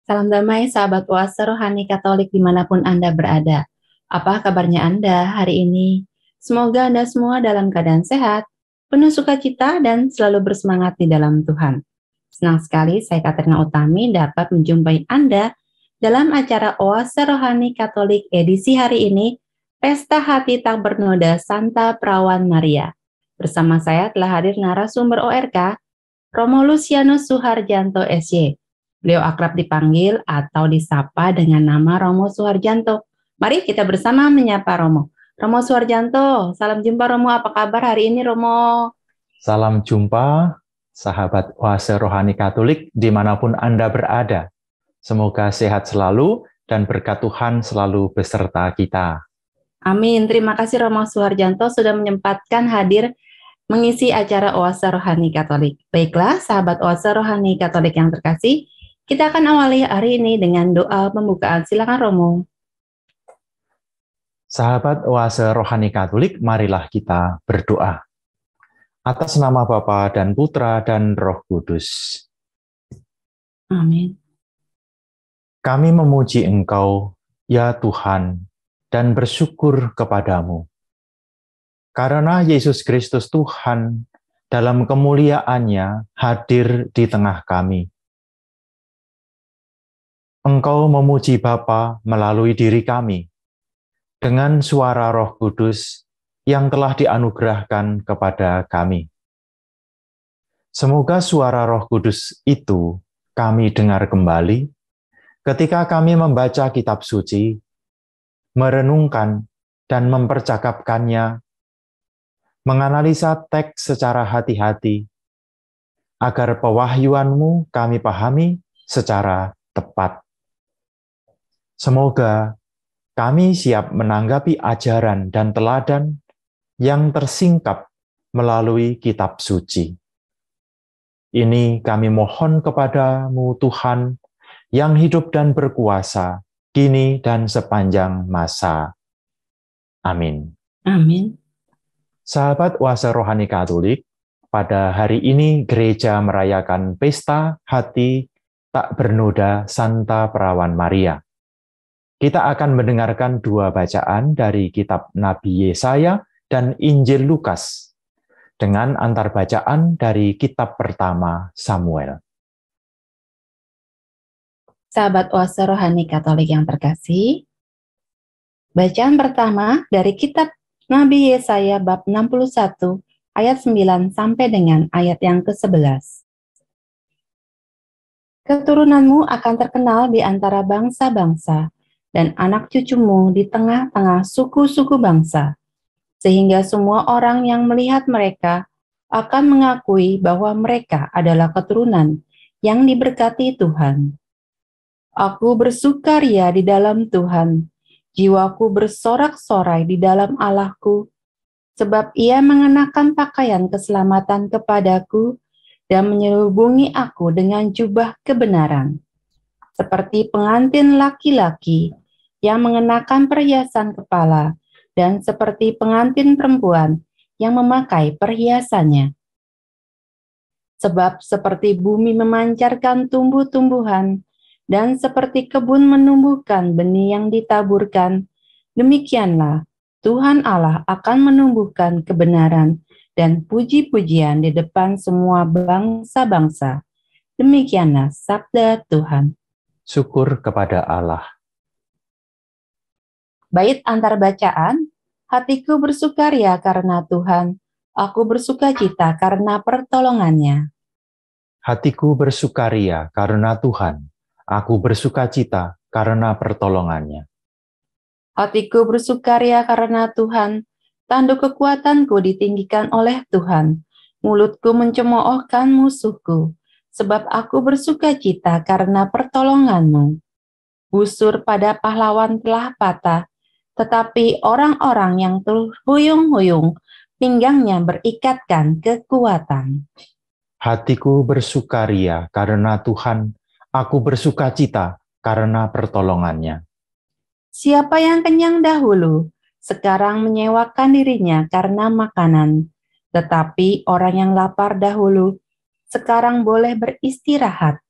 Salam damai sahabat puasa rohani Katolik dimanapun Anda berada. Apa kabarnya Anda hari ini? Semoga Anda semua dalam keadaan sehat, penuh sukacita, dan selalu bersemangat di dalam Tuhan. Senang sekali saya Katrina Utami dapat menjumpai Anda dalam acara Oase Rohani Katolik edisi hari ini, Pesta Hati Tak Bernoda Santa Perawan Maria. Bersama saya telah hadir narasumber ORK, Romo Lucianus Suharjanto SY. Beliau akrab dipanggil atau disapa dengan nama Romo Suharjanto. Mari kita bersama menyapa Romo. Romo Suharjanto, salam jumpa Romo. Apa kabar hari ini Romo? Salam jumpa, sahabat Oase Rohani Katolik dimanapun Anda berada. Semoga sehat selalu dan berkat Tuhan selalu beserta kita. Amin. Terima kasih Romo Suharjanto sudah menyempatkan hadir mengisi acara Oase Rohani Katolik. Baiklah, sahabat Oase Rohani Katolik yang terkasih, kita akan awali hari ini dengan doa pembukaan. Silakan Romo. Sahabat Oase Rohani Katolik, marilah kita berdoa. Atas nama Bapa dan Putra dan Roh Kudus. Amin. Kami memuji Engkau, ya Tuhan, dan bersyukur kepadamu. Karena Yesus Kristus Tuhan dalam kemuliaannya hadir di tengah kami. Engkau memuji Bapa melalui diri kami, dengan suara Roh Kudus yang telah dianugerahkan kepada kami. Semoga suara Roh Kudus itu kami dengar kembali ketika kami membaca kitab suci, merenungkan dan mempercakapkannya, menganalisa teks secara hati-hati, agar pewahyuan-Mu kami pahami secara tepat. Semoga kami siap menanggapi ajaran dan teladan yang tersingkap melalui kitab suci. Ini kami mohon kepadamu Tuhan, yang hidup dan berkuasa, kini dan sepanjang masa. Amin. Amin. Sahabat Oase Rohani Katolik, pada hari ini gereja merayakan Pesta Hati Tak Bernoda Santa Perawan Maria. Kita akan mendengarkan dua bacaan dari kitab Nabi Yesaya dan Injil Lukas, dengan antar bacaan dari kitab pertama Samuel. Sahabat Oase Rohani Katolik yang terkasih, bacaan pertama dari kitab Nabi Yesaya bab 61 ayat 9 sampai dengan ayat yang ke-11. Keturunanmu akan terkenal di antara bangsa-bangsa, dan anak cucumu di tengah-tengah suku-suku bangsa, sehingga semua orang yang melihat mereka akan mengakui bahwa mereka adalah keturunan yang diberkati Tuhan. Aku bersukaria di dalam Tuhan, jiwaku bersorak-sorai di dalam Allahku, sebab Ia mengenakan pakaian keselamatan kepadaku dan menyelubungi aku dengan jubah kebenaran, seperti pengantin laki-laki yang mengenakan perhiasan kepala, dan seperti pengantin perempuan yang memakai perhiasannya. Sebab seperti bumi memancarkan tumbuh-tumbuhan, dan seperti kebun menumbuhkan benih yang ditaburkan, demikianlah Tuhan Allah akan menumbuhkan kebenaran dan puji-pujian di depan semua bangsa-bangsa. Demikianlah sabda Tuhan. Syukur kepada Allah. Bait antar bacaan, hatiku bersukaria karena Tuhan, aku bersukacita karena pertolongannya. Hatiku bersukaria karena Tuhan, aku bersukacita karena pertolongannya. Hatiku bersukaria karena Tuhan, tanduk kekuatanku ditinggikan oleh Tuhan, mulutku mencemoohkan musuhku, sebab aku bersukacita karena pertolonganmu. Busur pada pahlawan telah patah, tetapi orang-orang yang terhuyung-huyung, pinggangnya berikatkan kekuatan. Hatiku bersukaria karena Tuhan, aku bersukacita karena pertolongannya. Siapa yang kenyang dahulu, sekarang menyewakan dirinya karena makanan. Tetapi orang yang lapar dahulu, sekarang boleh beristirahat,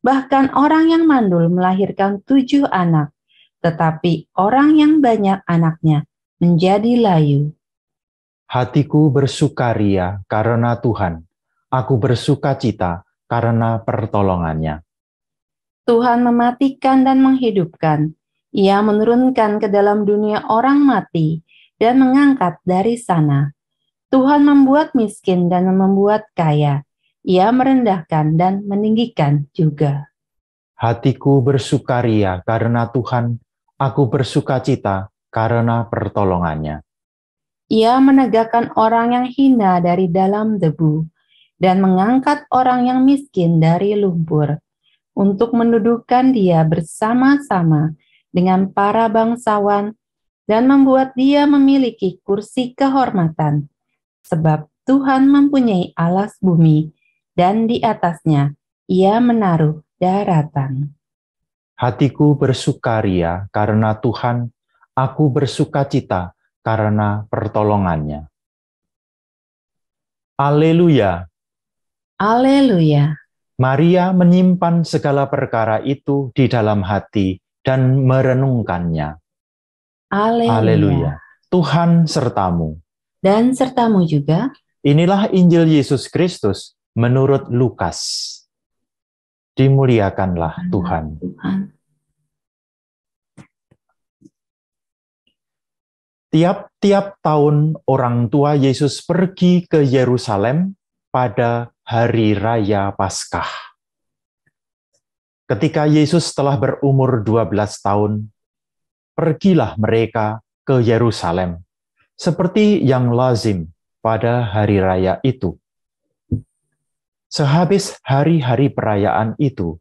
Bahkan orang yang mandul melahirkan 7 anak, tetapi orang yang banyak anaknya menjadi layu. Hatiku bersukaria karena Tuhan. Aku bersukacita karena pertolongannya. Tuhan mematikan dan menghidupkan. Ia menurunkan ke dalam dunia orang mati dan mengangkat dari sana. Tuhan membuat miskin dan membuat kaya. Ia merendahkan dan meninggikan juga. Hatiku bersukaria karena Tuhan. Aku bersukacita karena pertolongannya. Ia menegakkan orang yang hina dari dalam debu dan mengangkat orang yang miskin dari lumpur untuk mendudukkan dia bersama-sama dengan para bangsawan dan membuat dia memiliki kursi kehormatan. Sebab Tuhan mempunyai alas bumi, dan di atasnya ia menaruh daratan. Hatiku bersukaria karena Tuhan. Aku bersukacita karena pertolongannya. Haleluya! Haleluya! Maria menyimpan segala perkara itu di dalam hati dan merenungkannya. Haleluya! Tuhan sertamu. Dan sertamu juga. Inilah Injil Yesus Kristus menurut Lukas. Dimuliakanlah Tuhan. Tiap-tiap tahun orang tua Yesus pergi ke Yerusalem pada hari raya Paskah. Ketika Yesus telah berumur 12 tahun, pergilah mereka ke Yerusalem, seperti yang lazim pada hari raya itu. Sehabis hari-hari perayaan itu,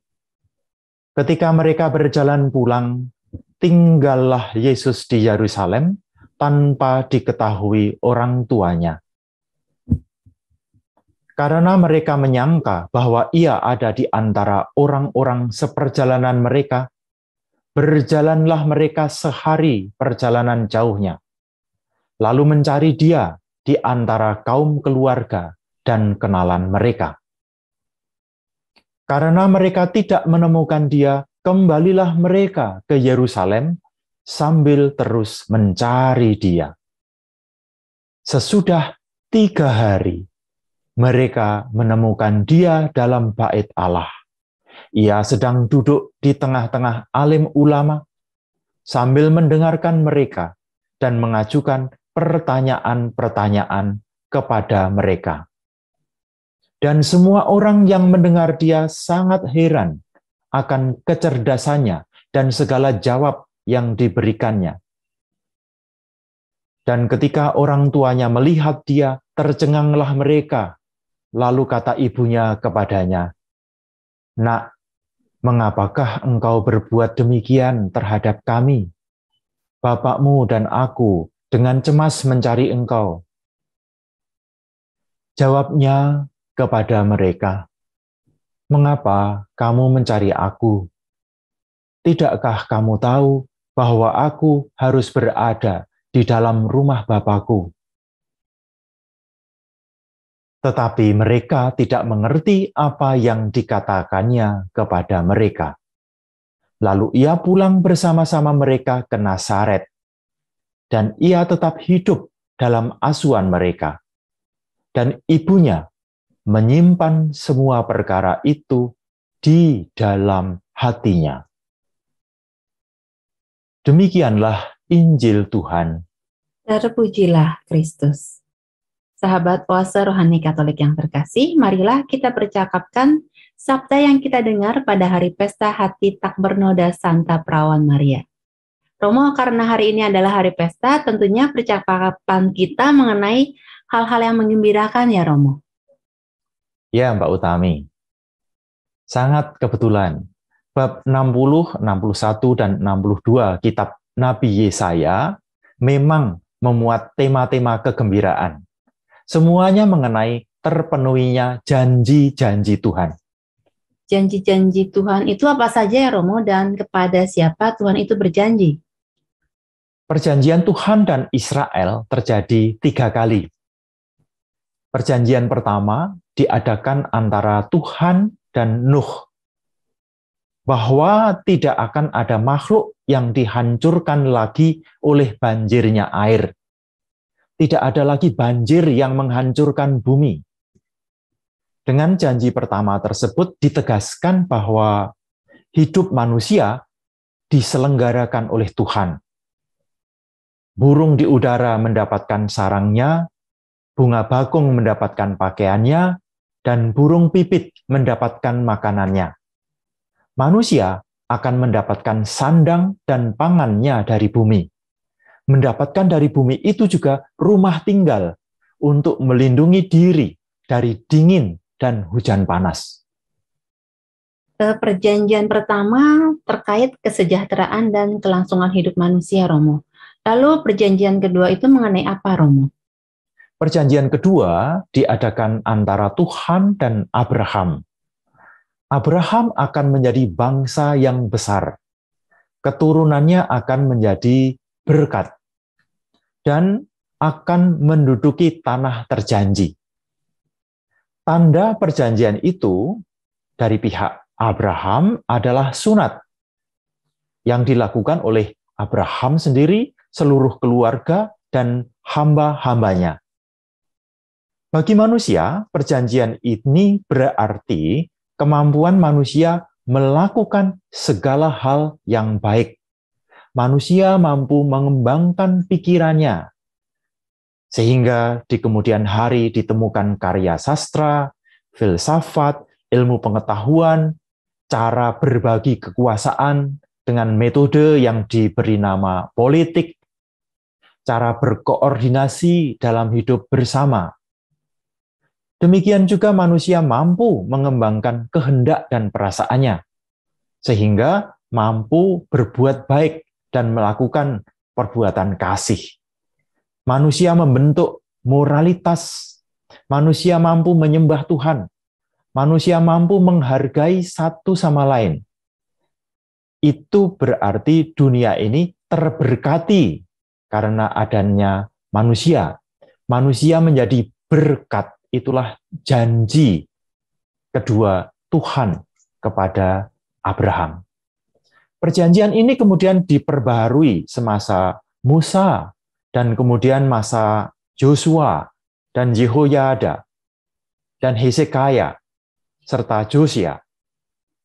ketika mereka berjalan pulang, tinggallah Yesus di Yerusalem tanpa diketahui orang tuanya. Karena mereka menyangka bahwa ia ada di antara orang-orang seperjalanan mereka, berjalanlah mereka sehari perjalanan jauhnya, lalu mencari dia di antara kaum keluarga dan kenalan mereka. Karena mereka tidak menemukan dia, kembalilah mereka ke Yerusalem sambil terus mencari dia. Sesudah 3 hari, mereka menemukan dia dalam bait Allah. Ia sedang duduk di tengah-tengah alim ulama sambil mendengarkan mereka dan mengajukan pertanyaan-pertanyaan kepada mereka. Dan semua orang yang mendengar dia sangat heran akan kecerdasannya dan segala jawab yang diberikannya. Dan ketika orang tuanya melihat dia, tercenganglah mereka. Lalu kata ibunya kepadanya, "Nak, mengapakah engkau berbuat demikian terhadap kami? Bapakmu dan aku dengan cemas mencari engkau." Jawabnya kepada mereka, "Mengapa kamu mencari aku? Tidakkah kamu tahu bahwa aku harus berada di dalam rumah Bapakku?" Tetapi mereka tidak mengerti apa yang dikatakannya kepada mereka. Lalu ia pulang bersama-sama mereka ke Nazaret, dan ia tetap hidup dalam asuhan mereka. Dan ibunya menyimpan semua perkara itu di dalam hatinya. Demikianlah Injil Tuhan. Terpujilah Kristus. Sahabat Oase Rohani Katolik yang terkasih, marilah kita percakapkan sabda yang kita dengar pada hari pesta hati tak bernoda Santa Perawan Maria. Romo, karena hari ini adalah hari pesta, tentunya percakapan kita mengenai hal-hal yang menggembirakan ya Romo. Ya Mbak Utami, sangat kebetulan. Bab 60, 61, dan 62 kitab Nabi Yesaya memang memuat tema-tema kegembiraan. Semuanya mengenai terpenuhinya janji-janji Tuhan. Janji-janji Tuhan itu apa saja ya Romo, dan kepada siapa Tuhan itu berjanji? Perjanjian Tuhan dan Israel terjadi 3 kali. Perjanjian pertama diadakan antara Tuhan dan Nuh. bahwa tidak akan ada makhluk yang dihancurkan lagi oleh banjirnya air. Tidak ada lagi banjir yang menghancurkan bumi. Dengan janji pertama tersebut ditegaskan bahwa hidup manusia diselenggarakan oleh Tuhan. Burung di udara mendapatkan sarangnya, bunga bakung mendapatkan pakaiannya, dan burung pipit mendapatkan makanannya. Manusia akan mendapatkan sandang dan pangannya dari bumi. Mendapatkan dari bumi itu juga rumah tinggal untuk melindungi diri dari dingin dan hujan panas. Perjanjian pertama terkait kesejahteraan dan kelangsungan hidup manusia, Romo. Lalu perjanjian kedua itu mengenai apa, Romo? Perjanjian kedua diadakan antara Tuhan dan Abraham. Abraham akan menjadi bangsa yang besar. Keturunannya akan menjadi berkat dan akan menduduki tanah terjanji. Tanda perjanjian itu dari pihak Abraham adalah sunat yang dilakukan oleh Abraham sendiri, seluruh keluarga, dan hamba-hambanya. Bagi manusia, perjanjian ini berarti kemampuan manusia melakukan segala hal yang baik. Manusia mampu mengembangkan pikirannya, sehingga di kemudian hari ditemukan karya sastra, filsafat, ilmu pengetahuan, cara berbagi kekuasaan dengan metode yang diberi nama politik, cara berkoordinasi dalam hidup bersama. Demikian juga manusia mampu mengembangkan kehendak dan perasaannya, sehingga mampu berbuat baik dan melakukan perbuatan kasih. Manusia membentuk moralitas, manusia mampu menyembah Tuhan, manusia mampu menghargai satu sama lain. Itu berarti dunia ini terberkati karena adanya manusia. Manusia menjadi berkat. Itulah janji kedua Tuhan kepada Abraham. Perjanjian ini kemudian diperbaharui semasa Musa dan kemudian masa Joshua dan Yehoyada dan Hezekiah serta Josia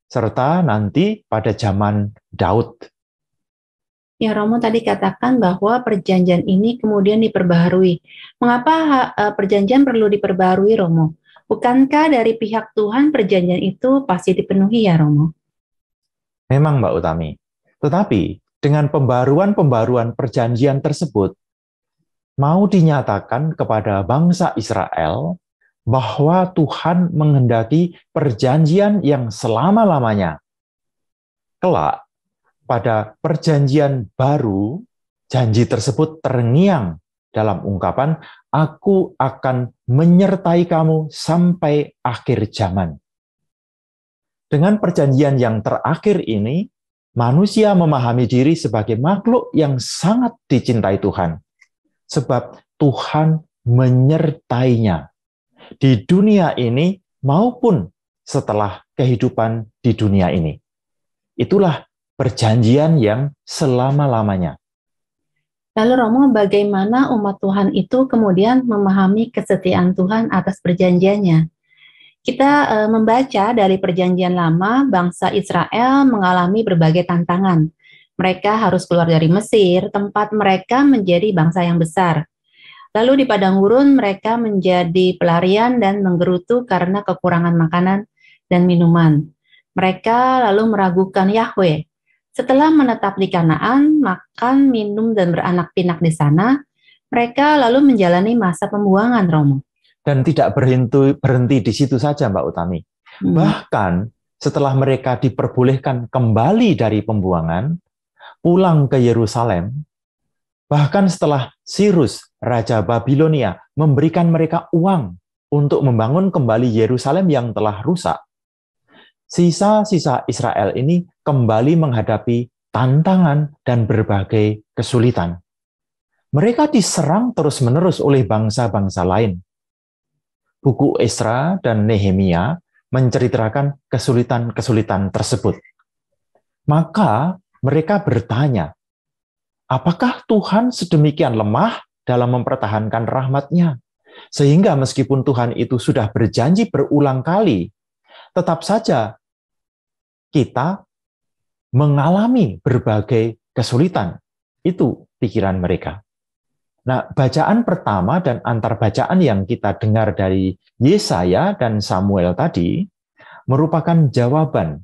serta nanti pada zaman Daud. Ya, Romo tadi katakan bahwa perjanjian ini kemudian diperbaharui. Mengapa perjanjian perlu diperbaharui, Romo? Bukankah dari pihak Tuhan perjanjian itu pasti dipenuhi ya, Romo? Memang, Mbak Utami. Tetapi dengan pembaruan-pembaruan perjanjian tersebut, mau dinyatakan kepada bangsa Israel bahwa Tuhan menghendaki perjanjian yang selama-lamanya. Kelak, pada perjanjian baru, janji tersebut terngiang dalam ungkapan, "Aku akan menyertai kamu sampai akhir zaman." Dengan perjanjian yang terakhir ini, manusia memahami diri sebagai makhluk yang sangat dicintai Tuhan, sebab Tuhan menyertainya di dunia ini maupun setelah kehidupan di dunia ini. Itulah perjanjian yang selama-lamanya. Lalu Romo, bagaimana umat Tuhan itu kemudian memahami kesetiaan Tuhan atas perjanjiannya? Kita membaca dari perjanjian lama, bangsa Israel mengalami berbagai tantangan. Mereka harus keluar dari Mesir, tempat mereka menjadi bangsa yang besar. Lalu di padang gurun mereka menjadi pelarian dan menggerutu karena kekurangan makanan dan minuman. Mereka lalu meragukan Yahweh. Setelah menetap di Kanaan, makan, minum, dan beranak pinak di sana, mereka lalu menjalani masa pembuangan, Romo. Dan tidak berhenti di situ saja, Mbak Utami. Bahkan setelah mereka diperbolehkan kembali dari pembuangan, pulang ke Yerusalem, bahkan setelah Sirus, Raja Babilonia, memberikan mereka uang untuk membangun kembali Yerusalem yang telah rusak, sisa-sisa Israel ini kembali menghadapi tantangan dan berbagai kesulitan. Mereka diserang terus-menerus oleh bangsa-bangsa lain. Buku Esra dan Nehemia menceritakan kesulitan-kesulitan tersebut. Maka mereka bertanya, apakah Tuhan sedemikian lemah dalam mempertahankan rahmat-Nya? Sehingga meskipun Tuhan itu sudah berjanji berulang kali, tetap saja kita mengalami berbagai kesulitan. Itu pikiran mereka. Nah, bacaan pertama dan antar bacaan yang kita dengar dari Yesaya dan Samuel tadi merupakan jawaban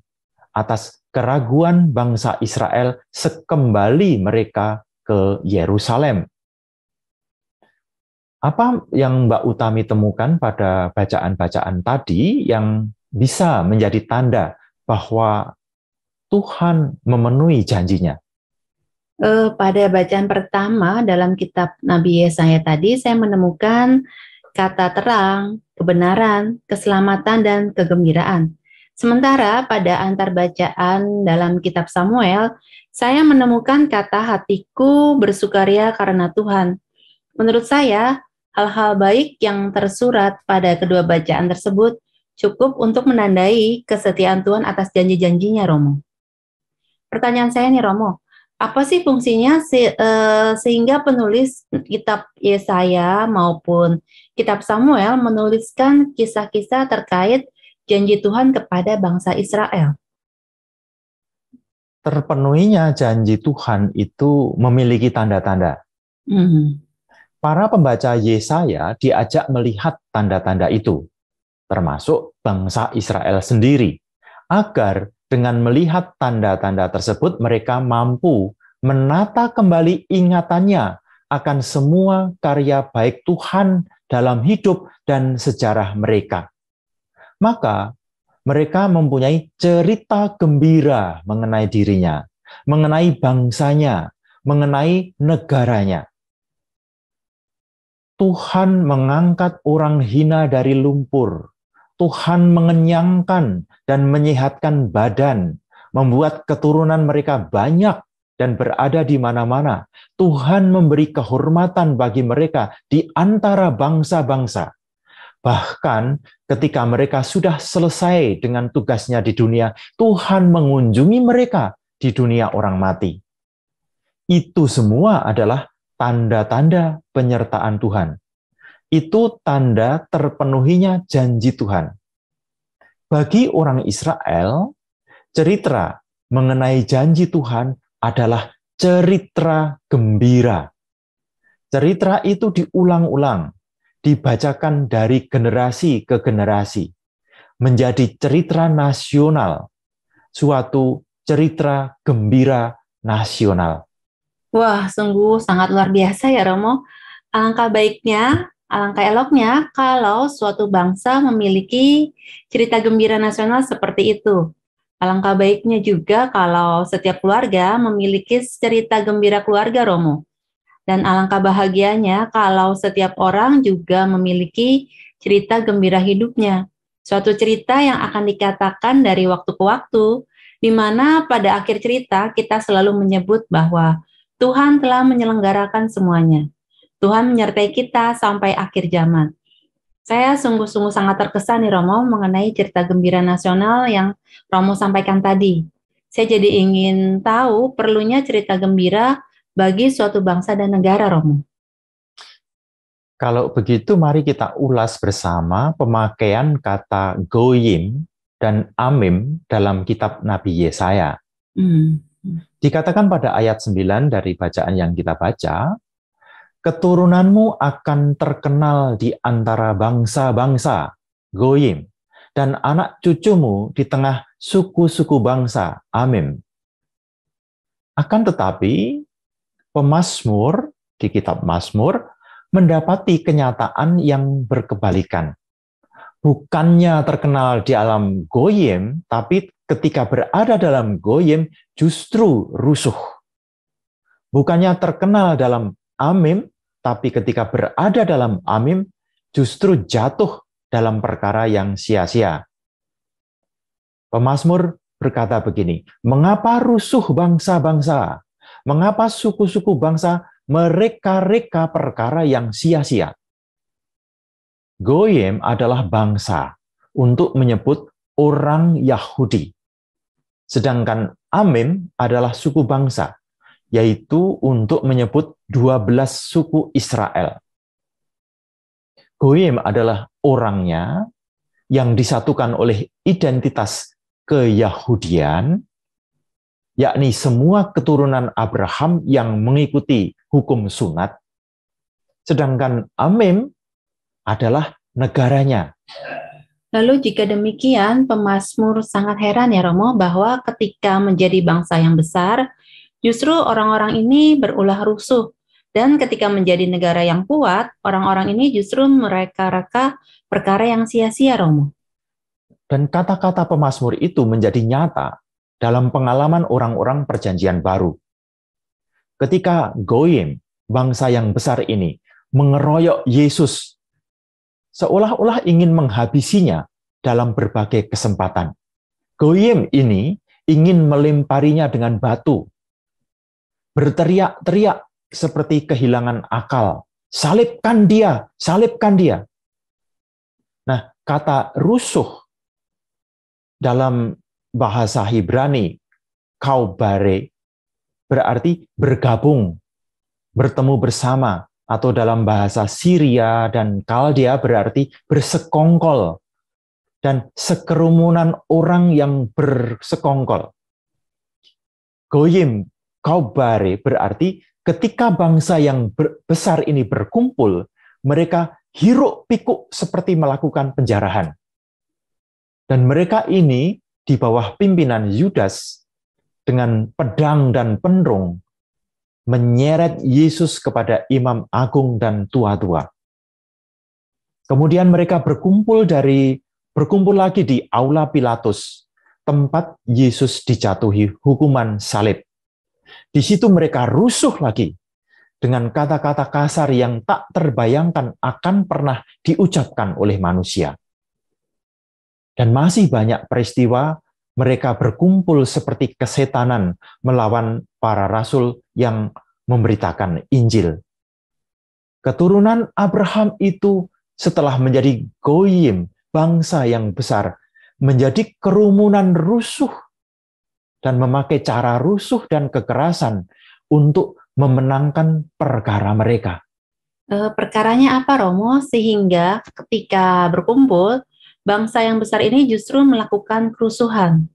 atas keraguan bangsa Israel sekembali mereka ke Yerusalem. Apa yang Mbak Utami temukan pada bacaan-bacaan tadi yang bisa menjadi tanda bahwa Tuhan memenuhi janjinya? Pada bacaan pertama dalam kitab Nabi Yesaya tadi, saya menemukan kata terang, kebenaran, keselamatan, dan kegembiraan. Sementara pada antar bacaan dalam kitab Samuel, saya menemukan kata hatiku bersukaria karena Tuhan. Menurut saya, hal-hal baik yang tersurat pada kedua bacaan tersebut cukup untuk menandai kesetiaan Tuhan atas janji-janjinya, Romo. Pertanyaan saya nih, Romo, apa sih fungsinya sehingga penulis kitab Yesaya maupun kitab Samuel menuliskan kisah-kisah terkait janji Tuhan kepada bangsa Israel? Terpenuhinya janji Tuhan itu memiliki tanda-tanda. Para pembaca Yesaya diajak melihat tanda-tanda itu, termasuk bangsa Israel sendiri, agar dengan melihat tanda-tanda tersebut mereka mampu menata kembali ingatannya akan semua karya baik Tuhan dalam hidup dan sejarah mereka. Maka mereka mempunyai cerita gembira mengenai dirinya, mengenai bangsanya, mengenai negaranya. Tuhan mengangkat orang hina dari lumpur. Tuhan mengenyangkan dan menyehatkan badan, membuat keturunan mereka banyak dan berada di mana-mana. Tuhan memberi kehormatan bagi mereka di antara bangsa-bangsa. Bahkan ketika mereka sudah selesai dengan tugasnya di dunia, Tuhan mengunjungi mereka di dunia orang mati. Itu semua adalah tanda-tanda penyertaan Tuhan. Itu tanda terpenuhinya janji Tuhan. Bagi orang Israel, cerita mengenai janji Tuhan adalah cerita gembira. Cerita itu diulang-ulang, dibacakan dari generasi ke generasi, menjadi cerita nasional, suatu cerita gembira nasional. Wah, sungguh sangat luar biasa ya, Romo. Alangkah eloknya kalau suatu bangsa memiliki cerita gembira nasional seperti itu. Alangkah baiknya juga kalau setiap keluarga memiliki cerita gembira keluarga, Romo. Dan alangkah bahagianya kalau setiap orang juga memiliki cerita gembira hidupnya. Suatu cerita yang akan dikatakan dari waktu ke waktu, di mana pada akhir cerita kita selalu menyebut bahwa Tuhan telah menyelenggarakan semuanya. Tuhan menyertai kita sampai akhir zaman. Saya sungguh-sungguh sangat terkesan nih Romo mengenai cerita gembira nasional yang Romo sampaikan tadi. Saya jadi ingin tahu perlunya cerita gembira bagi suatu bangsa dan negara, Romo. Kalau begitu, mari kita ulas bersama pemakaian kata goyim dan amim dalam kitab Nabi Yesaya. Dikatakan pada ayat 9 dari bacaan yang kita baca, keturunanmu akan terkenal di antara bangsa-bangsa, goyim, dan anak cucumu di tengah suku-suku bangsa, amim. Akan tetapi, pemazmur di kitab Mazmur mendapati kenyataan yang berkebalikan. Bukannya terkenal di alam goyim, tapi ketika berada dalam goyim justru rusuh. Bukannya terkenal dalam amim, tapi ketika berada dalam amim justru jatuh dalam perkara yang sia-sia. Pemazmur berkata begini, mengapa rusuh bangsa-bangsa? Mengapa suku-suku bangsa mereka-reka perkara yang sia-sia? Goyim adalah bangsa untuk menyebut orang Yahudi. Sedangkan Amim adalah suku bangsa, yaitu untuk menyebut 12 suku Israel. Goyim adalah orangnya yang disatukan oleh identitas keyahudian, yakni semua keturunan Abraham yang mengikuti hukum sunat, sedangkan Amim adalah negaranya. Lalu jika demikian, pemazmur sangat heran ya Romo bahwa ketika menjadi bangsa yang besar, justru orang-orang ini berulah rusuh. Dan ketika menjadi negara yang kuat, orang-orang ini justru mereka-reka perkara yang sia-sia, Romo. Dan kata-kata pemazmur itu menjadi nyata dalam pengalaman orang-orang perjanjian baru. Ketika Goyim, bangsa yang besar ini, mengeroyok Yesus, seolah-olah ingin menghabisinya dalam berbagai kesempatan. Goyim ini ingin melemparinya dengan batu, berteriak-teriak seperti kehilangan akal. Salibkan dia, salibkan dia. Nah, kata rusuh dalam bahasa Ibrani, kaubare, berarti bergabung, bertemu bersama, atau dalam bahasa Syria dan Kaldea berarti bersekongkol, dan sekerumunan orang yang bersekongkol. Goyim, kaubare, berarti ketika bangsa yang besar ini berkumpul, mereka hiruk pikuk seperti melakukan penjarahan. Dan mereka ini di bawah pimpinan Yudas dengan pedang dan penrung menyeret Yesus kepada imam agung dan tua-tua. Kemudian mereka berkumpul lagi di Aula Pilatus, tempat Yesus dijatuhi hukuman salib. Di situ mereka rusuh lagi dengan kata-kata kasar yang tak terbayangkan akan pernah diucapkan oleh manusia. Dan masih banyak peristiwa mereka berkumpul seperti kesetanan melawan para rasul yang memberitakan Injil. Keturunan Abraham itu setelah menjadi Goyim, bangsa yang besar, menjadi kerumunan rusuh dan memakai cara rusuh dan kekerasan untuk memenangkan perkara mereka. Perkaranya apa, Romo? Sehingga ketika berkumpul, bangsa yang besar ini justru melakukan kerusuhan.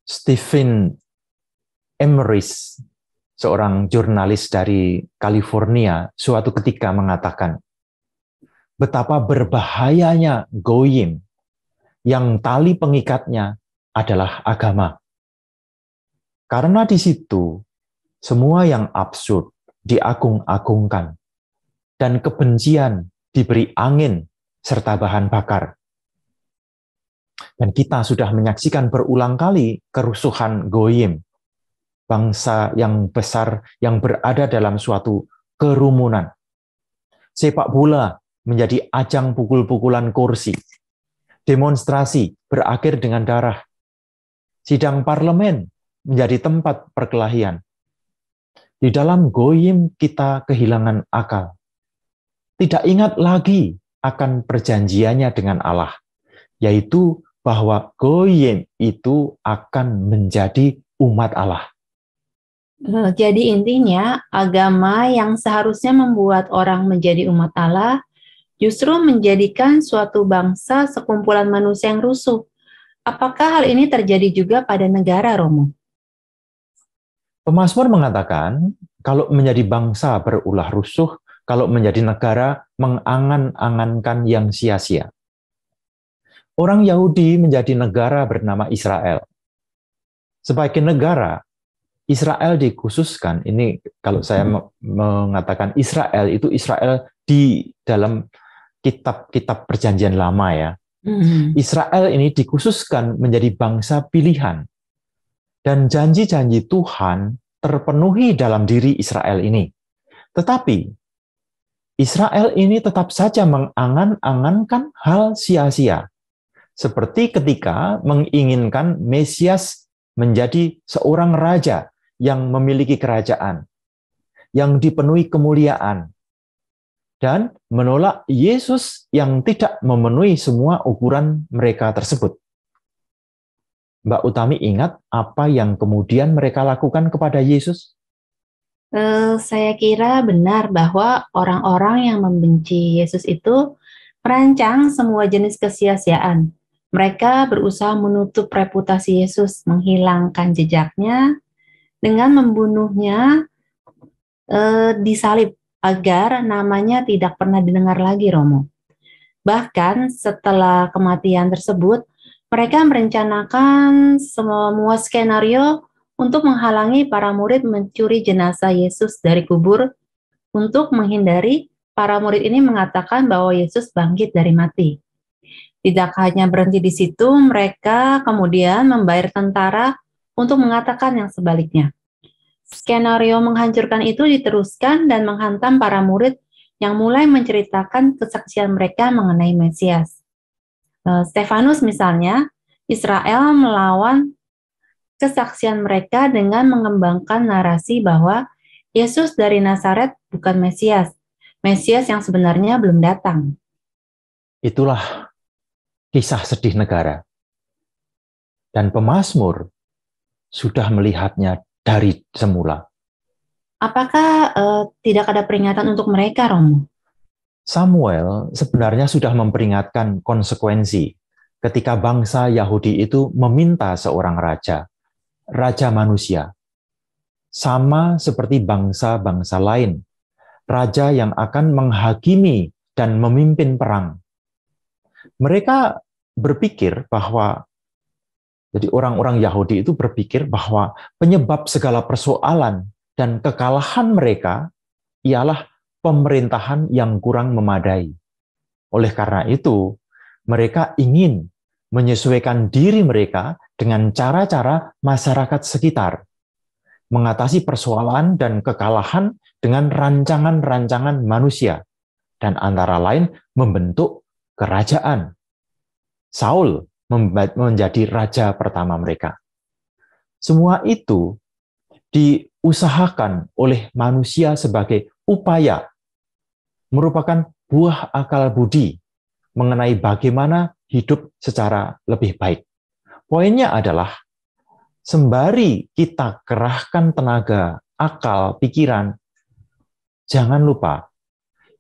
Stephen Emrys, seorang jurnalis dari California, suatu ketika mengatakan, betapa berbahayanya Goyim yang tali pengikatnya adalah agama. Karena di situ semua yang absurd diagung-agungkan dan kebencian diberi angin serta bahan bakar. Dan kita sudah menyaksikan berulang kali kerusuhan Goyim, bangsa yang besar yang berada dalam suatu kerumunan. Sepak bola menjadi ajang pukul-pukulan kursi. Demonstrasi berakhir dengan darah. Sidang parlemen menjadi tempat perkelahian. Di dalam Goyim kita kehilangan akal. Tidak ingat lagi akan perjanjiannya dengan Allah, yaitu bahwa Goyim itu akan menjadi umat Allah. Jadi intinya, agama yang seharusnya membuat orang menjadi umat Allah, justru menjadikan suatu bangsa sekumpulan manusia yang rusuh. Apakah hal ini terjadi juga pada negara, Romo? Pemazmur mengatakan, kalau menjadi bangsa berulah rusuh, kalau menjadi negara mengangan-angankan yang sia-sia. Orang Yahudi menjadi negara bernama Israel. Sebagai negara, Israel dikhususkan, ini kalau saya mengatakan Israel, itu Israel di dalam kitab-kitab perjanjian lama ya. Israel ini dikhususkan menjadi bangsa pilihan. Dan janji-janji Tuhan terpenuhi dalam diri Israel ini. Tetapi Israel ini tetap saja mengangan-angankan hal sia-sia. Seperti ketika menginginkan Mesias menjadi seorang raja yang memiliki kerajaan, yang dipenuhi kemuliaan, dan menolak Yesus yang tidak memenuhi semua ukuran mereka tersebut. Mbak Utami ingat apa yang kemudian mereka lakukan kepada Yesus? Saya kira benar bahwa orang-orang yang membenci Yesus itu merancang semua jenis kesia-siaan. Mereka berusaha menutup reputasi Yesus, menghilangkan jejaknya dengan membunuhnya disalib agar namanya tidak pernah didengar lagi, Romo. Bahkan setelah kematian tersebut, mereka merencanakan semua skenario untuk menghalangi para murid mencuri jenazah Yesus dari kubur untuk menghindari para murid ini mengatakan bahwa Yesus bangkit dari mati. Tidak hanya berhenti di situ, mereka kemudian membayar tentara untuk mengatakan yang sebaliknya. Skenario menghancurkan itu diteruskan dan menghantam para murid yang mulai menceritakan kesaksian mereka mengenai Mesias. Stefanus misalnya, Israel melawan kesaksian mereka dengan mengembangkan narasi bahwa Yesus dari Nazaret bukan Mesias, Mesias yang sebenarnya belum datang. Itulah kisah sedih negara. Dan pemazmur sudah melihatnya dari semula. Apakah tidak ada peringatan untuk mereka, Romo? Samuel sebenarnya sudah memperingatkan konsekuensi ketika bangsa Yahudi itu meminta seorang raja, raja manusia, sama seperti bangsa-bangsa lain, raja yang akan menghakimi dan memimpin perang. Mereka berpikir bahwa, jadi orang-orang Yahudi itu berpikir bahwa penyebab segala persoalan dan kekalahan mereka ialah pemerintahan yang kurang memadai. Oleh karena itu, mereka ingin menyesuaikan diri mereka dengan cara-cara masyarakat sekitar, mengatasi persoalan dan kekalahan dengan rancangan-rancangan manusia, dan antara lain membentuk kerajaan. Saul menjadi raja pertama mereka. Semua itu diusahakan oleh manusia sebagai upaya, merupakan buah akal budi mengenai bagaimana hidup secara lebih baik. Poinnya adalah, sembari kita kerahkan tenaga, akal, pikiran, jangan lupa,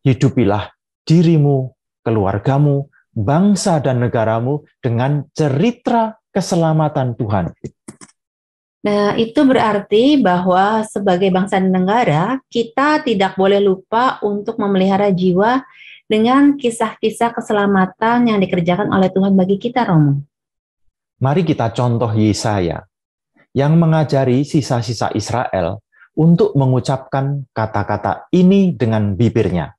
hidupilah dirimu, keluargamu, bangsa dan negaramu dengan cerita keselamatan Tuhan. Nah, itu berarti bahwa sebagai bangsa dan negara, kita tidak boleh lupa untuk memelihara jiwa dengan kisah-kisah keselamatan yang dikerjakan oleh Tuhan bagi kita, Romo. Mari kita contoh Yesaya yang mengajari sisa-sisa Israel untuk mengucapkan kata-kata ini dengan bibirnya.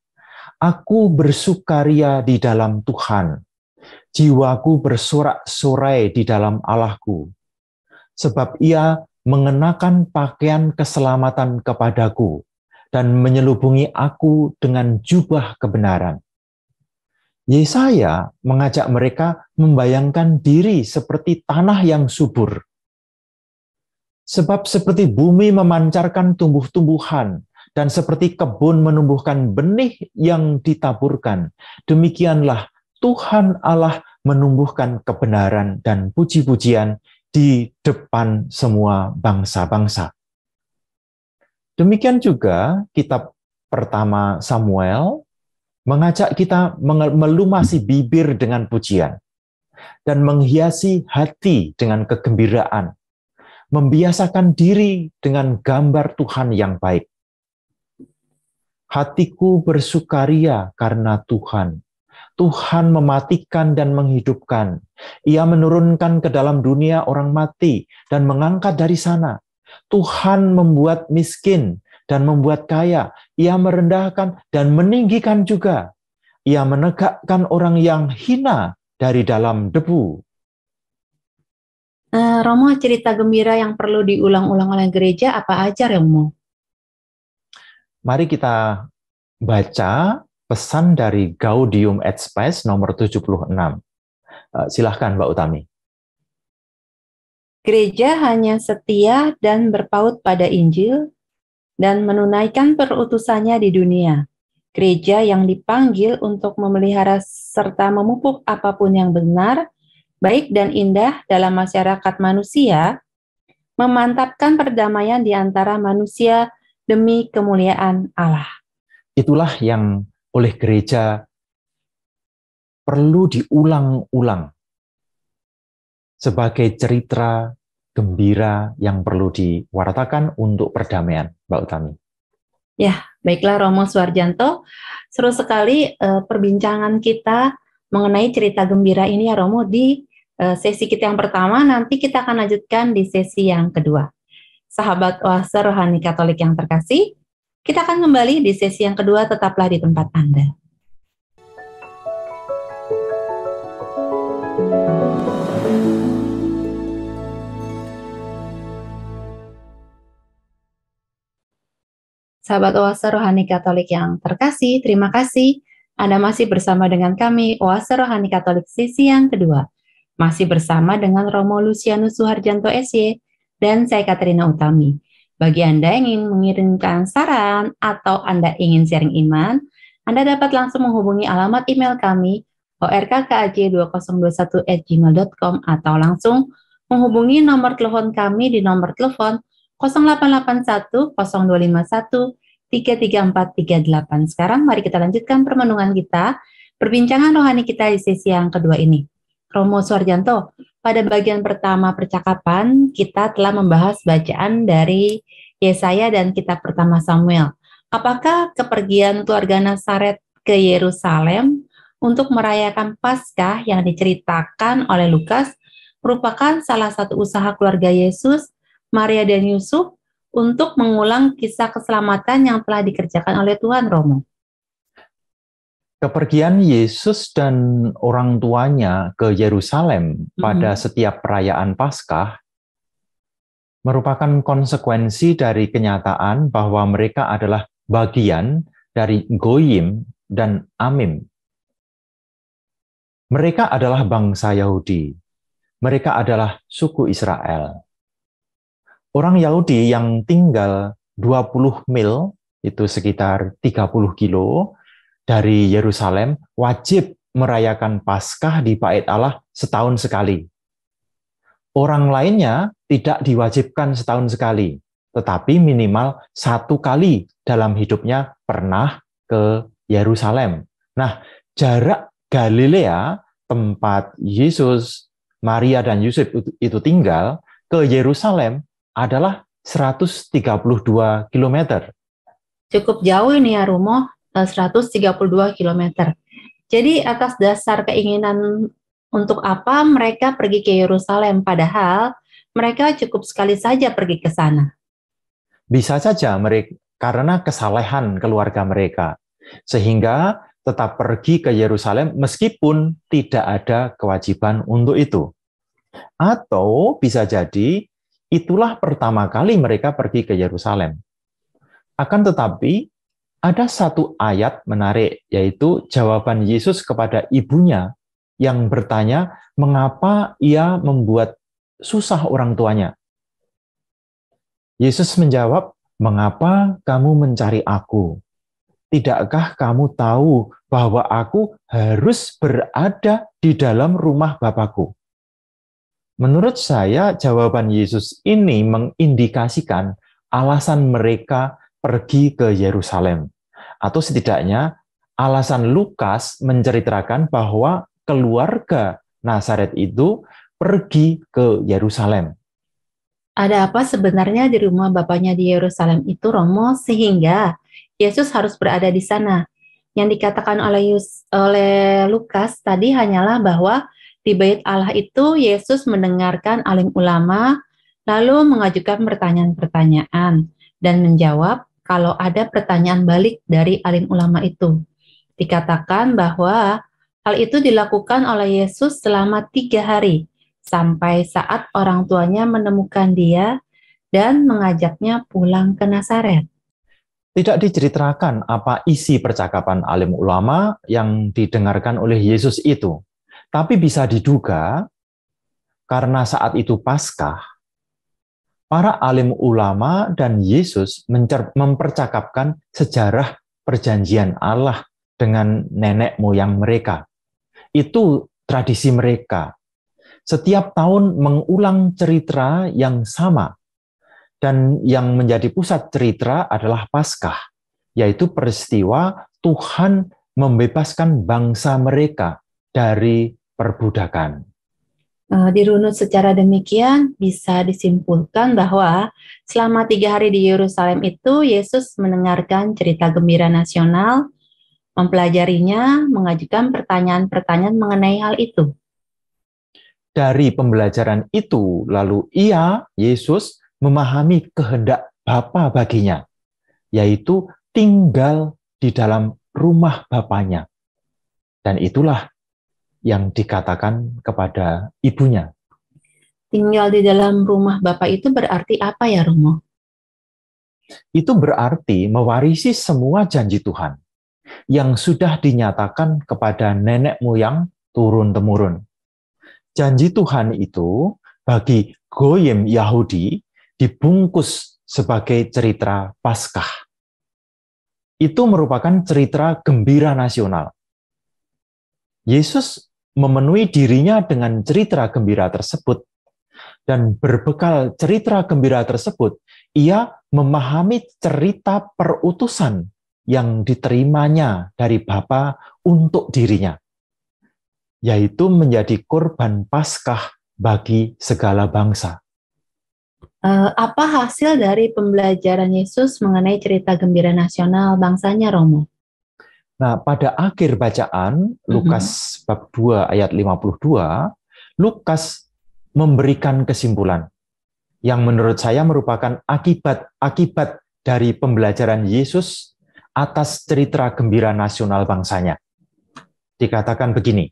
Aku bersukaria di dalam Tuhan, jiwaku bersorak-sorai di dalam Allahku, sebab Ia mengenakan pakaian keselamatan kepadaku dan menyelubungi aku dengan jubah kebenaran. Yesaya mengajak mereka membayangkan diri seperti tanah yang subur. Sebab seperti bumi memancarkan tumbuh-tumbuhan, dan seperti kebun menumbuhkan benih yang ditaburkan, demikianlah Tuhan Allah menumbuhkan kebenaran dan puji-pujian di depan semua bangsa-bangsa. Demikian juga kitab pertama Samuel mengajak kita melumasi bibir dengan pujian dan menghiasi hati dengan kegembiraan, membiasakan diri dengan gambar Tuhan yang baik. Hatiku bersukaria karena Tuhan. Tuhan mematikan dan menghidupkan. Ia menurunkan ke dalam dunia orang mati dan mengangkat dari sana. Tuhan membuat miskin dan membuat kaya. Ia merendahkan dan meninggikan juga. Ia menegakkan orang yang hina dari dalam debu. Romo, cerita gembira yang perlu diulang-ulang oleh gereja apa aja, Romo? Mari kita baca pesan dari Gaudium et Spes nomor 76. Silahkan Mbak Utami. Gereja hanya setia dan berpaut pada Injil dan menunaikan perutusannya di dunia. Gereja yang dipanggil untuk memelihara serta memupuk apapun yang benar baik dan indah dalam masyarakat manusia, memantapkan perdamaian di antara manusia demi kemuliaan Allah. Itulah yang oleh gereja perlu diulang-ulang sebagai cerita gembira yang perlu diwartakan untuk perdamaian, Mbak Utami. Ya, baiklah Romo Suharjanto, seru sekali perbincangan kita mengenai cerita gembira ini ya Romo di sesi kita yang pertama, nanti kita akan lanjutkan di sesi yang kedua. Sahabat Oase Rohani Katolik yang terkasih, kita akan kembali di sesi yang kedua, tetaplah di tempat Anda. Sahabat Oase Rohani Katolik yang terkasih, terima kasih Anda masih bersama dengan kami, Oase Rohani Katolik sesi yang kedua. Masih bersama dengan Romo Lucianus Suharjanto SY dan saya Katrina Utami. Bagi Anda yang ingin mengirimkan saran atau Anda ingin sharing iman, Anda dapat langsung menghubungi alamat email kami orkkaj2021@gmail.com atau langsung menghubungi nomor telepon kami di nomor telepon 0881 0251 33438. Sekarang mari kita lanjutkan permenungan kita, perbincangan rohani kita di sesi yang kedua ini. Romo Suharjanto, pada bagian pertama percakapan kita telah membahas bacaan dari Yesaya dan kitab pertama Samuel. Apakah kepergian keluarga Nazaret ke Yerusalem untuk merayakan Paskah yang diceritakan oleh Lukas merupakan salah satu usaha keluarga Yesus, Maria dan Yusuf untuk mengulang kisah keselamatan yang telah dikerjakan oleh Tuhan, Romo? Kepergian Yesus dan orang tuanya ke Yerusalem pada setiap perayaan Paskah merupakan konsekuensi dari kenyataan bahwa mereka adalah bagian dari Goyim dan Amim. Mereka adalah bangsa Yahudi. Mereka adalah suku Israel. Orang Yahudi yang tinggal 20 mil, itu sekitar 30 kilo, dari Yerusalem, wajib merayakan Paskah di Bait Allah setahun sekali. Orang lainnya tidak diwajibkan setahun sekali, tetapi minimal 1 kali dalam hidupnya pernah ke Yerusalem. Nah, jarak Galilea, tempat Yesus, Maria, dan Yusuf itu tinggal, ke Yerusalem adalah 132 km. Cukup jauh ini ya, Romo, 132 km. Jadi atas dasar keinginan untuk apa mereka pergi ke Yerusalem, padahal mereka cukup sekali saja pergi ke sana. Bisa saja mereka karena kesalehan keluarga mereka, sehingga tetap pergi ke Yerusalem meskipun tidak ada kewajiban untuk itu. Atau bisa jadi itulah pertama kali mereka pergi ke Yerusalem. Akan tetapi, ada satu ayat menarik, yaitu jawaban Yesus kepada ibunya yang bertanya mengapa ia membuat susah orang tuanya. Yesus menjawab, "Mengapa kamu mencari aku? Tidakkah kamu tahu bahwa aku harus berada di dalam rumah Bapakku?" Menurut saya, jawaban Yesus ini mengindikasikan alasan mereka pergi ke Yerusalem. Atau setidaknya, alasan Lukas menceritakan bahwa keluarga Nazaret itu pergi ke Yerusalem. Ada apa sebenarnya di rumah bapaknya di Yerusalem itu, Romo, sehingga Yesus harus berada di sana? Yang dikatakan oleh Lukas tadi hanyalah bahwa di Bait Allah itu Yesus mendengarkan alim ulama, lalu mengajukan pertanyaan-pertanyaan dan menjawab kalau ada pertanyaan balik dari alim ulama itu. Dikatakan bahwa hal itu dilakukan oleh Yesus selama 3 hari, sampai saat orang tuanya menemukan dia dan mengajaknya pulang ke Nazaret. Tidak diceritakan apa isi percakapan alim ulama yang didengarkan oleh Yesus itu. Tapi bisa diduga, karena saat itu Paskah, para alim ulama dan Yesus mempercakapkan sejarah perjanjian Allah dengan nenek moyang mereka. Itu tradisi mereka. setiap tahun mengulang cerita yang sama. Dan yang menjadi pusat cerita adalah Paskah, yaitu peristiwa Tuhan membebaskan bangsa mereka dari perbudakan. Dirunut secara demikian, bisa disimpulkan bahwa selama 3 hari di Yerusalem itu, Yesus mendengarkan cerita gembira nasional, mempelajarinya, mengajukan pertanyaan-pertanyaan mengenai hal itu. Dari pembelajaran itu, lalu Yesus, memahami kehendak Bapa baginya, yaitu tinggal di dalam rumah Bapanya. Dan itulah yang dikatakan kepada ibunya. Tinggal di dalam rumah Bapak itu berarti apa ya, Romo? Itu berarti mewarisi semua janji Tuhan yang sudah dinyatakan kepada nenek moyang turun-temurun. Janji Tuhan itu bagi Goyim Yahudi dibungkus sebagai cerita Paskah. Itu merupakan cerita gembira nasional. Yesus memenuhi dirinya dengan cerita gembira tersebut, dan berbekal cerita gembira tersebut, ia memahami cerita perutusan yang diterimanya dari Bapa untuk dirinya, yaitu menjadi korban Paskah bagi segala bangsa. Apa hasil dari pembelajaran Yesus mengenai cerita gembira nasional bangsanya, Romo? Nah, pada akhir bacaan, Lukas bab 2 ayat 52, Lukas memberikan kesimpulan yang menurut saya merupakan akibat dari pembelajaran Yesus atas cerita gembira nasional bangsanya. Dikatakan begini,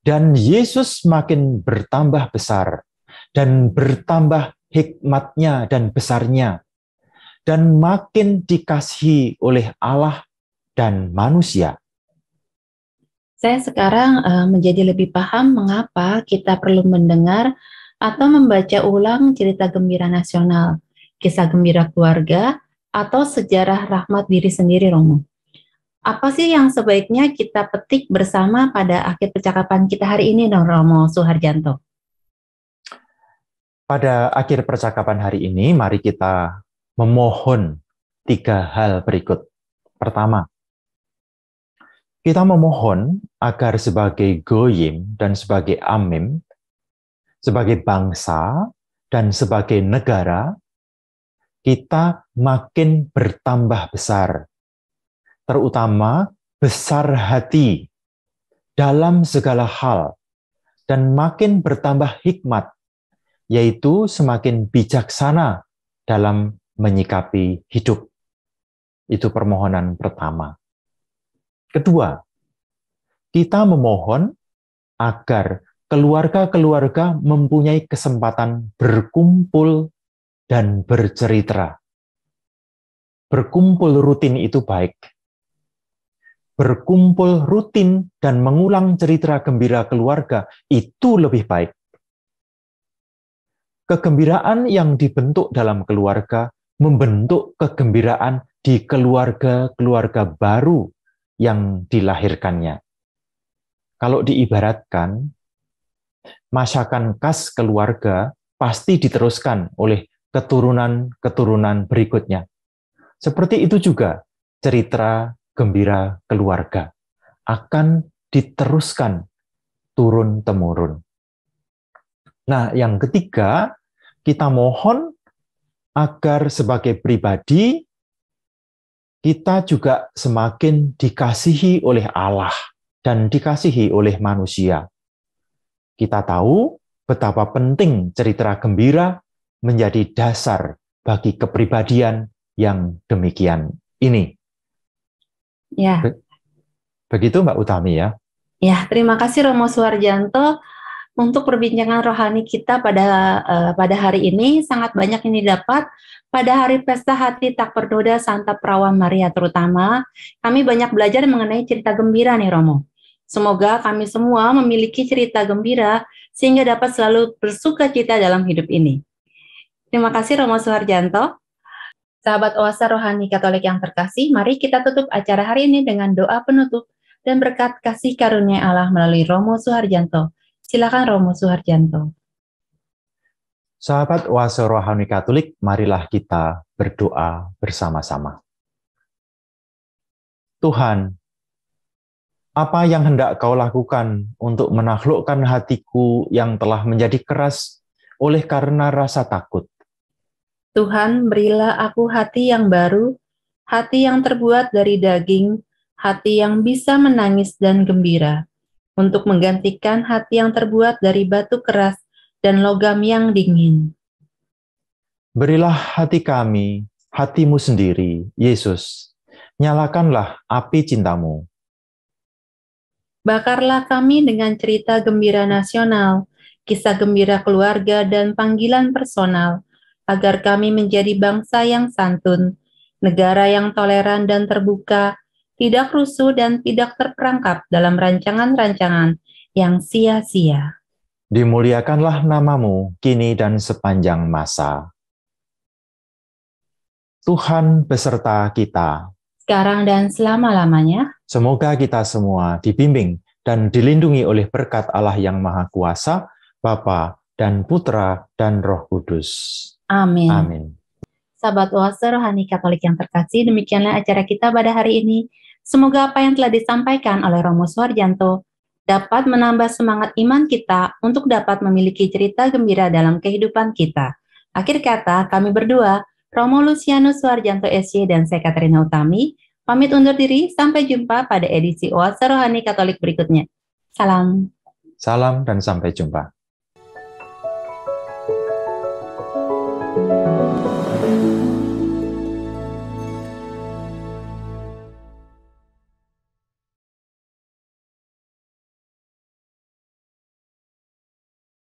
dan Yesus makin bertambah besar, dan bertambah hikmatnya dan besarnya, dan makin dikasihi oleh Allah dan manusia. Saya sekarang menjadi lebih paham mengapa kita perlu mendengar atau membaca ulang cerita gembira nasional, kisah gembira keluarga, atau sejarah rahmat diri sendiri, Romo. Apa sih yang sebaiknya kita petik bersama pada akhir percakapan kita hari ini, Romo Suharjanto? Pada akhir percakapan hari ini, mari kita memohon 3 hal berikut. Pertama, kita memohon agar sebagai Goyim dan sebagai Amim, sebagai bangsa dan sebagai negara, kita makin bertambah besar, terutama besar hati dalam segala hal, dan makin bertambah hikmat, yaitu semakin bijaksana dalam menyikapi hidup. Itu permohonan pertama. Kedua, kita memohon agar keluarga-keluarga mempunyai kesempatan berkumpul dan bercerita. Berkumpul rutin itu baik. Berkumpul rutin dan mengulang cerita gembira keluarga itu lebih baik. Kegembiraan yang dibentuk dalam keluarga membentuk kegembiraan di keluarga-keluarga baru yang dilahirkannya. Kalau diibaratkan, masakan khas keluarga pasti diteruskan oleh keturunan-keturunan berikutnya. Seperti itu juga cerita gembira keluarga akan diteruskan turun-temurun. Nah, yang ketiga, kita mohon agar sebagai pribadi kita juga semakin dikasihi oleh Allah dan dikasihi oleh manusia. Kita tahu betapa penting cerita gembira menjadi dasar bagi kepribadian yang demikian ini. Ya. Begitu Mbak Utami ya. Ya, terima kasih Romo Suharjanto untuk perbincangan rohani kita pada hari ini. Sangat banyak ini dapat pada hari pesta hati tak ternoda Santa Perawan Maria terutama. Kami banyak belajar mengenai cerita gembira nih Romo. Semoga kami semua memiliki cerita gembira sehingga dapat selalu bersukacita dalam hidup ini. Terima kasih Romo Suharjanto. Sahabat Oasa Rohani Katolik yang terkasih, mari kita tutup acara hari ini dengan doa penutup dan berkat kasih karunia Allah melalui Romo Suharjanto Silakan Romo Suharjanto. Sahabat Oase Rohani Katolik, marilah kita berdoa bersama-sama. Tuhan, apa yang hendak Kau lakukan untuk menaklukkan hatiku yang telah menjadi keras oleh karena rasa takut? Tuhan, berilah aku hati yang baru, hati yang terbuat dari daging, hati yang bisa menangis dan gembira, untuk menggantikan hati yang terbuat dari batu keras dan logam yang dingin. Berilah hati kami, hati-Mu sendiri, Yesus. Nyalakanlah api cinta-Mu. Bakarlah kami dengan cerita gembira nasional, kisah gembira keluarga, dan panggilan personal, agar kami menjadi bangsa yang santun, negara yang toleran dan terbuka, tidak rusuh dan tidak terperangkap dalam rancangan-rancangan yang sia-sia. Dimuliakanlah nama-Mu kini dan sepanjang masa. Tuhan beserta kita. Sekarang dan selama-lamanya. Semoga kita semua dibimbing dan dilindungi oleh berkat Allah yang Maha Kuasa, Bapa dan Putra dan Roh Kudus. Amin. Amin. Sahabat Oase Rohani Katolik yang terkasih, demikianlah acara kita pada hari ini. Semoga apa yang telah disampaikan oleh Romo Suharjanto dapat menambah semangat iman kita untuk dapat memiliki cerita gembira dalam kehidupan kita. Akhir kata, kami berdua, Romo Lucianus Suharjanto SY dan saya Katerina Utami, pamit undur diri, sampai jumpa pada edisi Oase Rohani Katolik berikutnya. Salam. Salam dan sampai jumpa.